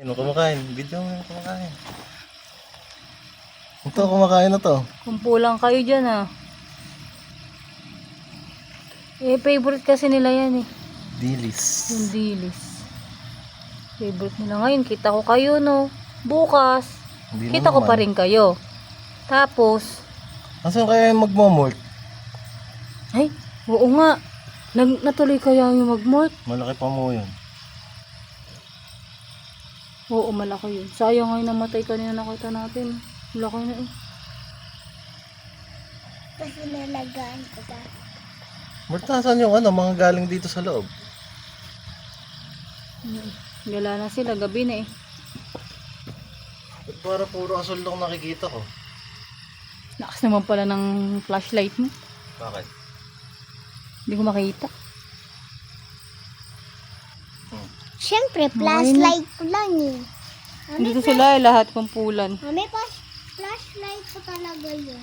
Ano kumakain? Video mo yung kumakain. Ito, kumakain na to. Kumpulang kayo dyan ah. Eh, favorite kasi nila yan eh. Dilis. Yung dilis. Favorite nila ngayon. Kita ko kayo no. Bukas. Hindi Kita na ko pa naman. rin kayo. Tapos, Asan kaya yung magmomort? ay, oo nga. Natuloy kaya yung mag-mort. Malaki pa mo yun. Oo, malaki yun. Sayang nga yung namatay kanina nakita natin. Laki na eh. Tapos nilalagaan ko ba? Mort, nasan yung ano, mga galing dito sa loob? Gala na sila, gabi na eh. Ba't para puro asol lang nakikita ko? Lakas naman pala ng flashlight mo. Bakit? Hindi ko makita. Siyempre, flashlight ko lang eh. Dito sila eh, lahat kumpulan. Mami, flashlight ko talaga yun.